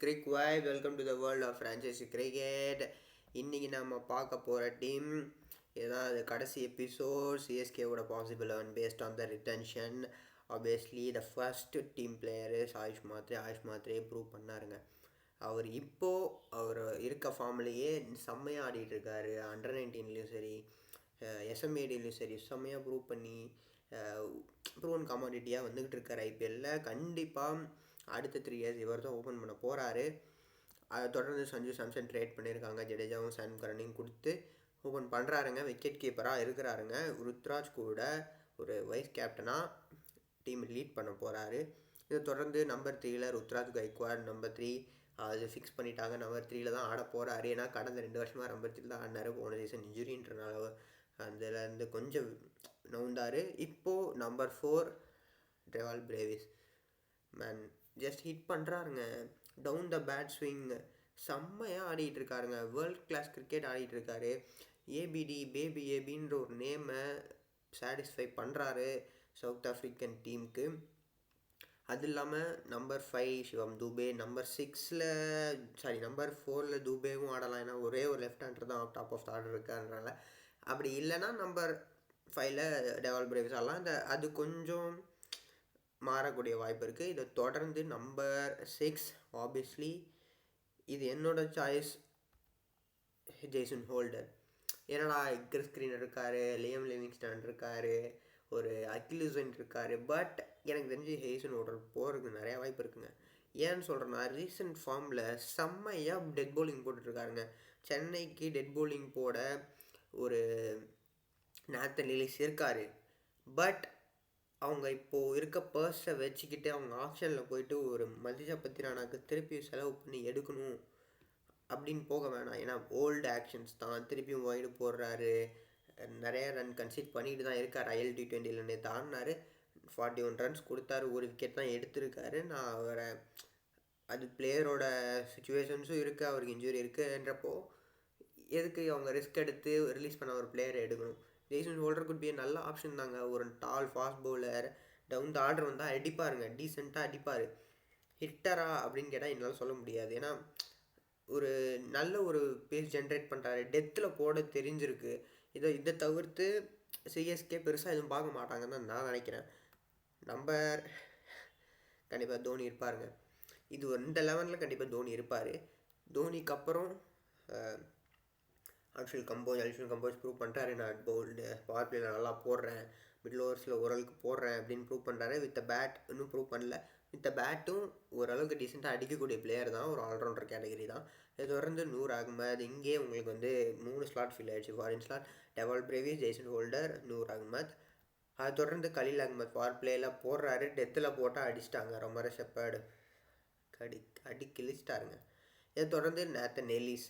Crick Vibe. Welcome to the world of franchise cricket. இன்னைக்கு நம்ம பார்க்க போகிற டீம் ஏதாவது கடைசி எபிசோட் சிஎஸ்கேவோட possible and based on the retention. Obviously the first team player Ayush Mhatre prove பண்ணாருங்க. அவர் அவர் இருக்க ஃபார்ம்லேயே செம்மையாக ஆடிட்டுருக்காரு. அண்டர் 19லேயும் சரி எஸ்எம்ஏடிலையும் சரி செம்மையாக ப்ரூவ் பண்ணி ப்ரூவன் கமாடிட்டியாக வந்துக்கிட்டு இருக்கார். ஐபிஎல்லில் கண்டிப்பாக அடுத்த 3 இயர்ஸ் இவர் தான் ஓப்பன் பண்ண போகிறாரு. அதை தொடர்ந்து சஞ்சு சாம்சன் ட்ரேட் பண்ணியிருக்காங்க. ஜடேஜாவும் சாம் கரனையும் கொடுத்து ஓப்பன் பண்ணுறாருங்க. விக்கெட் கீப்பராக இருக்கிறாருங்க. ருத்ராஜ் கூட ஒரு வைஸ் கேப்டனாக டீம் லீட் பண்ண போகிறாரு. இதை தொடர்ந்து நம்பர் 3ல் ருத்ராஜ் கைக்வாட், நம்பர் 3 அது ஃபிக்ஸ் பண்ணிட்டாங்க. நம்பர் 3ல் தான் ஆட போகிறாரு. ஏன்னா கடந்த 2 வருஷமாக நம்பர் 3 தான் ஆடினார். போன சீசன் இன்ஜுரின்றனால அதுலேருந்து கொஞ்சம் நவுந்தார். இப்போது number 4 Dewald Brevis man just hit பண்ணுறாருங்க. டவுன் த பேட் ஸ்விங் செம்மையாக ஆடிட்டு இருக்காருங்க. வேர்ல்ட் கிளாஸ் கிரிக்கெட் ஆடிட்டு இருக்காரு. பேபி ஏபின்ற ஒரு நேமை சாட்டிஸ்ஃபை பண்ணுறாரு சவுத் ஆஃப்ரிக்கன் டீமுக்கு. அது இல்லாமல் நம்பர் 5 சிவம் துபே, நம்பர் 4ல் துபேவும் ஆடலாம். ஏன்னா ஒரே ஒரு லெஃப்ட் ஹேண்டர் தான் டாப் ஆஃப் த ஆர்டர் இருக்காருனால. அப்படி இல்லைன்னா நம்பர் 5ல் டெவால் பிரேவிஸ் ஆடலாம். அது கொஞ்சம் மாறக்கூடிய வாய்ப்பு இருக்குது. இதை தொடர்ந்து நம்பர் 6 ஆப்வியஸ்லி இது என்னோட சாய்ஸ் ஜேசன் ஹோல்டர். ஏன்னா கிறிஸ் கிரீன் இருக்கார், லியம் லிவிங்ஸ்டன் இருக்கார், ஒரு அகிலுசன் இருக்கார். பட் எனக்கு தெரிஞ்சு ஜேசன் ஹோல்டர் போகிறதுக்கு நிறையா வாய்ப்பு இருக்குங்க. ஏன்னு சொல்கிறேன்னா ரீசெண்ட் ஃபார்மில் செம்மையாக டெட் பவுலிங் போட்டுட்ருக்காருங்க. சென்னைக்கு டெட் பவுலிங் போட ஒரு நாத்தன் லிலிஸ் இருக்கார். பட் அவங்க இப்போது இருக்க பர்ஸை வச்சுக்கிட்டு அவங்க ஆப்ஷனில் போயிட்டு ஒரு மதிஜா பத்திரானாக்கு திருப்பி செலவு பண்ணி எடுக்கணும் அப்படின்னு போக வேணாம். ஏன்னா ஓல்டு ஆக்ஷன்ஸ் தான். திருப்பியும் வைடு போடுறாரு, நிறைய ரன் கன்சிட் பண்ணிட்டு தான் இருக்கார். IL T20 நேற்று ஆடினார், 41 ரன்ஸ் கொடுத்தாரு, ஒரு விக்கெட் தான் எடுத்திருக்காரு. நான் அவரை அது பிளேயரோட சுச்சுவேஷன்ஸும் இருக்குது, அவருக்கு இன்ஜுரி இருக்குன்றப்போ எதுக்கு அவங்க ரிஸ்க் எடுத்து ரிலீஸ் பண்ண ஒரு பிளேயரை எடுக்கணும். ஜேசன் ஹோல்டர் குட் பி நல்ல ஆப்ஷன் தாங்க. ஒரு tall fast bowler, down the order வந்தால் அடிப்பாருங்க, டீசெண்டாக அடிப்பார். ஹிட்டரா அப்படின்னு கேட்டால் என்னால் சொல்ல முடியாது. ஏன்னா ஒரு நல்ல ஒரு பேஸ் ஜென்ரேட் பண்ணுறாரு, டெத்தில் போட தெரிஞ்சிருக்கு. இதை தவிர்த்து சிஎஸ்கே பெருசாக எதுவும் பார்க்க மாட்டாங்கன்னு தான் நான் நினைக்கிறேன். நம்பர் கண்டிப்பாக தோனி இருப்பாருங்க. இந்த 11ல் கண்டிப்பாக தோனி இருப்பார். தோனிக்கு அப்புறம் அல்ஃபில் கம்போஸ் ப்ரூவ் பண்ணுறாரு. நான் பவர் பிளேயில் நல்லா போடுறேன், மிடில் ஓவர்ஸில் ஓரளவுக்கு போடுறேன் அப்படின்னு ப்ரூவ் பண்ணுறாரு. வித் பேட் இன்னும் ப்ரூவ் பண்ணல. வித் பேட்டும் ஓரளவுக்கு டீசெண்டாக அடிக்கக்கூடிய பிளேயர் தான், ஒரு ஆல்ரவுண்டர் கேட்டகரி தான். இதை தொடர்ந்து நூர் அகமது. இங்கே உங்களுக்கு 3 ஸ்லாட் ஃபில் ஆகிடுச்சு. Foreign slot Dewald Brevis, Jason Holder, Noor Ahmad. அதை தொடர்ந்து கலீல் அகமது பவர் பிளேயில் போடுறாரு. டெத்தில் போட்டால் அடிச்சிட்டாங்க. ரொம்ப ஷெப்பர்டு கிழிச்சிட்டாருங்க. இதை தொடர்ந்து நாத்தன் எலிஸ்.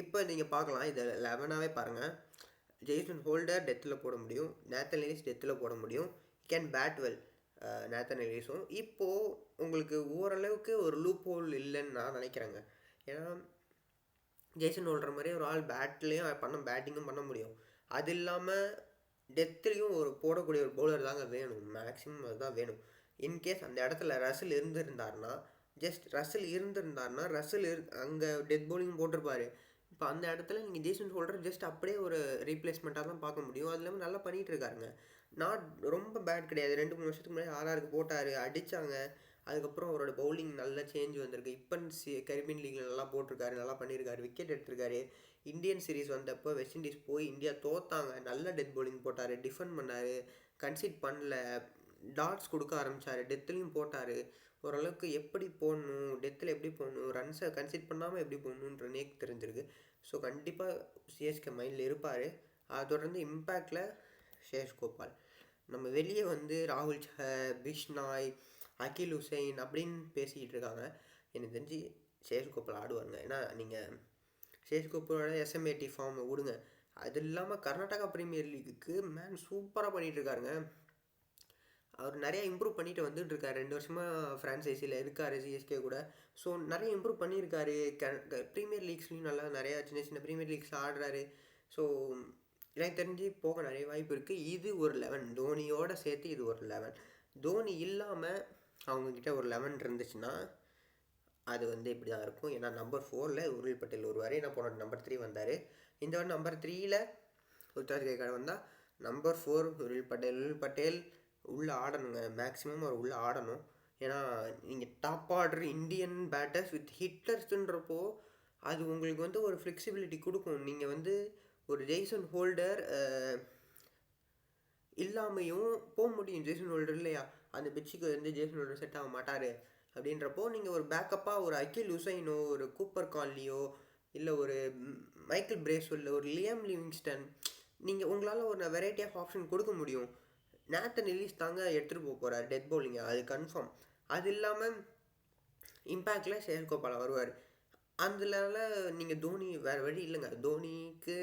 இப்போ நீங்கள் பார்க்கலாம், இதை 11ஆகவே பாருங்கள். ஜேசன் ஹோல்டர் டெத்தில் போட முடியும், நாத்தன் எலிஸ் டெத்தில் போட முடியும். கேன் பேட் வெல் நாத்தன் எலிஸும். இப்போது உங்களுக்கு ஓரளவுக்கு ஒரு லூப் ஹோல் இல்லைன்னு நான் நினைக்கிறேங்க. ஏன்னா ஜேசன் ஹோல்டர் மாதிரி ஒரு ஆள் பேட்டிங்கும் பண்ண முடியும். அது இல்லாமல் டெத்துலேயும் ஒரு போடக்கூடிய ஒரு பவுலர் தாங்க வேணும். மேக்ஸிமம் அதுதான் வேணும். இன்கேஸ் அந்த இடத்துல ரசில் இருந்திருந்தாருன்னா அங்கே டெத் பவுலிங் போட்டிருப்பார். இப்போ அந்த இடத்துல நீங்கள் ஜேசன் ஹோல்டர் ஜஸ்ட் அப்படியே ஒரு ரீப்ளேஸ்மெண்ட்டாக தான் பார்க்க முடியும். அது இல்லாமல் நல்லா பண்ணிகிட்டு இருக்காருங்க. ரொம்ப பேட் கிடையாது. 2-3 வருஷத்துக்கு முன்னாடி RRக்கு போட்டார், அடித்தாங்க. அதுக்கப்புறம் அவரோட பவுலிங் நல்ல சேஞ்ச் வந்திருக்கு. இப்போ கரீபியன் லீக்கில் நல்லா போட்டிருக்காரு, நல்லா பண்ணியிருக்காரு, விக்கெட் எடுத்திருக்காரு. இந்தியன் சீரீஸ் வந்தப்போ வெஸ்ட் இண்டீஸ் போய் இந்தியா தோத்தாங்க. நல்ல டெத் பவுலிங் போட்டார், டிஃபெண்ட் பண்ணார், கன்சிட் பண்ணல, டாட்ஸ் கொடுக்க ஆரம்பித்தார், டெத்துலேயும் போட்டார். ஓரளவுக்கு எப்படி போடணும், டெத்தில் எப்படி போடணும், ரன்ஸை கன்சிட் பண்ணாமல் எப்படி போடணுன்ற நேக்கு தெரிஞ்சிருக்கு. ஸோ கண்டிப்பாக சிஎஸ்கே மைண்டில் இருப்பார். அதை தொடர்ந்து இம்பேக்டில் ஷேஷ் கோபால். நம்ம வெளியே ராகுல் சஹர், பிஷ்னாய், அகில் ஹுசைன் அப்படின்னு பேசிக்கிட்டு இருக்காங்க. எனக்கு தெரிஞ்சு ஷேஷ் கோபால் ஆடுவாருங்க. ஏன்னா நீங்கள் ஷேஷ் கோபாலோட SMAT ஃபார்மை விடுங்க. அது இல்லாமல் கர்நாடகா பிரீமியர் லீக்குக்கு மேன் சூப்பராக பண்ணிகிட்ருக்காருங்க. அவர் நிறையா இம்ப்ரூவ் பண்ணிட்டு வந்துட்டுருக்காரு. 2 வருஷமாக ஃப்ரான்சைஸியில் இருக்கார் சிஎஸ்கே கூட. ஸோ நிறைய இம்ப்ரூவ் பண்ணியிருக்காரு. ப்ரீமியர் லீக்ஸ்லையும் நல்லா நிறையா சின்ன ப்ரீமியர் லீக்ஸில் ஆடுறாரு. ஸோ எனக்கு தெரிஞ்சு போக நிறைய வாய்ப்பு இருக்குது. இது ஒரு 11, தோனியோடு சேர்த்து இது ஒரு 11. தோனி இல்லாமல் அவங்கக்கிட்ட ஒரு 11 இருந்துச்சுன்னா அது வந்து இப்படி தான் இருக்கும். ஏன்னா நம்பர் 4ல் உருள் பட்டேல் வருவார். ஏன்னா போன நம்பர் 3 வந்தார். இந்த வாரம் நம்பர் 3ல் ருத்துராஜ் கைக்வாட் வந்தால் நம்பர் 4 உருள் பட்டேல் உள்ளே ஆடணுங்க. மேக்ஸிமம் அவர் உள்ளே ஆடணும். ஏன்னா நீங்கள் top order Indian batters with ஹிட்டர்ஸுன்றப்போ அது உங்களுக்கு வந்து ஒரு ஃப்ளெக்சிபிலிட்டி கொடுக்கும். நீங்கள் வந்து ஒரு ஜெய்சன் ஹோல்டர் இல்லாமையும் போக முடியும். ஜேசன் ஹோல்டர் இல்லையா, அந்த பிச்சுக்கு வந்து ஜேசன் ஹோல்டர் செட் ஆக மாட்டார். அப்படின்றப்போ நீங்கள் ஒரு பேக்கப்பாக ஒரு அகில் உசைனோ, ஒரு கூப்பர் கான்லியோ, இல்லை ஒரு மைக்கேல் பிரேஸ்வெல், ஒரு லியம் லிவிங்ஸ்டன், நீங்கள் உங்களால் ஒரு வெரைட்டி ஆஃப் ஆப்ஷன் கொடுக்க முடியும். நேத்தன் எல்லிஸ் தாங்க எடுத்துகிட்டு போக போகிறார் டெத் பவுலிங்க, அது கன்ஃபார்ம். அது இல்லாமல் இம்பேக்டில் ஷேர் கோபால் வருவார். அதனால நீங்கள் தோனி வேறு வழி இல்லைங்க. தோனிக்கு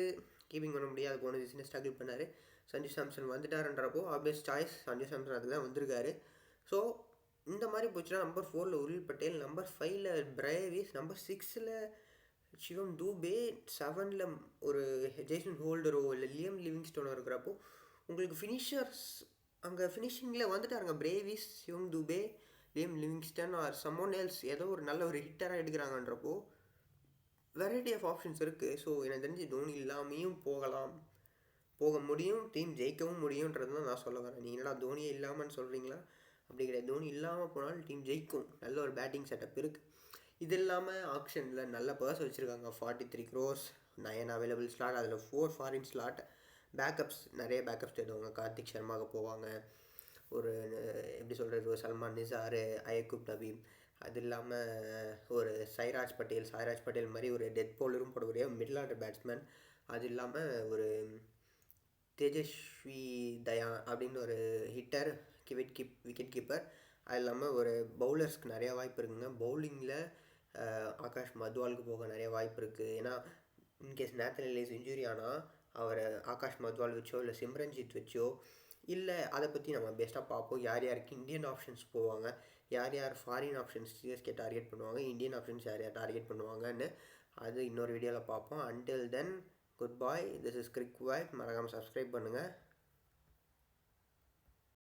கீப்பிங் பண்ண முடியாது, போன சீசனே ஸ்ட்ரகிள் பண்ணார். சஞ்சு சாம்சன் வந்துட்டாருன்றப்போ ஆப்வியஸ் சாய்ஸ் சஞ்சு சாம்சன் அதுக்கு தான் வந்திருக்காரு. ஸோ இந்த மாதிரி போச்சுன்னா நம்பர் 4ல் உருள் பட்டேல், நம்பர் 5ல் பிரேவிஸ், நம்பர் 6ல் சிவம் தூபே, 7ல் ஒரு ஜேசன் ஹோல்டரோ இல்லை லியம் லிவிங்ஸ்டோனோ இருக்கிறப்போ உங்களுக்கு ஃபினிஷர்ஸ் அங்கே ஃபினிஷிங்கில் வந்துட்டாருங்க. Brevis, Shivam Dube, Liam Livingstone or someone else ஏதோ ஒரு நல்ல ஒரு ஹிட்டராக எடுக்கிறாங்கன்றப்போ வெரைட்டி ஆஃப் ஆப்ஷன்ஸ் இருக்குது. ஸோ எனக்கு தெரிஞ்சு தோனி இல்லாமையும் போக முடியும், டீம் ஜெயிக்கவும் முடியுன்றது தான் நான் சொல்ல வரேன். நீங்கள் என்னடா தோனியே இல்லாமல்னு சொல்கிறீங்களா? அப்படி கிடையாது. தோனி இல்லாமல் போனாலும் டீம் ஜெயிக்கும். நல்ல ஒரு பேட்டிங் செட்டப் இருக்குது. இது இல்லாமல் ஆப்ஷனில் நல்ல பர்ஸ் வச்சுருக்காங்க. 43 crores, 9 அவைலபிள் ஸ்லாட், அதில் 4 ஃபாரின் ஸ்லாட். பேக்கப்ஸ் நிறைய பேக்கப்ஸ் தேடுவாங்க. கார்த்திக் சர்மாவுக்கு போவாங்க, ஒரு எப்படி சொல்கிறது, ஒரு சல்மான் நிசார், அயக்கூப் நபீம். அது இல்லாமல் ஒரு சாய்ராஜ் பட்டேல் மாதிரி ஒரு டெத் பவுலரும் போடக்கூடிய மிடில் ஆர்டர் பேட்ஸ்மேன். அது இல்லாமல் ஒரு தேஜஸ்வி தயா அப்படின்னு ஒரு ஹிட்டர், விக்கெட் கீப்பர். அது இல்லாமல் ஒரு பவுலர்ஸ்க்கு நிறையா வாய்ப்பு இருக்குங்க. பவுலிங்கில் ஆகாஷ் மத்வாலுக்கு போக நிறைய வாய்ப்பு இருக்குது. ஏன்னா இன்கேஸ் நேத்தன் எல்லிஸ் இன்ஜுரி ஆனால் அவரை ஆகாஷ் மத்வால் வச்சோ இல்லை சிம்ரன்ஜித் வச்சோ, இல்லை அதை பற்றி நம்ம பெஸ்ட்டாக பார்ப்போம். யார் யாருக்கு இந்தியன் ஆப்ஷன்ஸ் போவாங்க, யார் யார் ஃபாரின் ஆப்ஷன்ஸ் சிஎஸ்கே டார்கெட் பண்ணுவாங்க, இந்தியன் ஆப்ஷன்ஸ் யார் யார் டார்கெட் பண்ணுவாங்கன்னு அது இன்னொரு வீடியோவில் பார்ப்போம். Until then good bye. This is Cric Wide. மறக்காமல் சப்ஸ்கிரைப் பண்ணுங்கள்.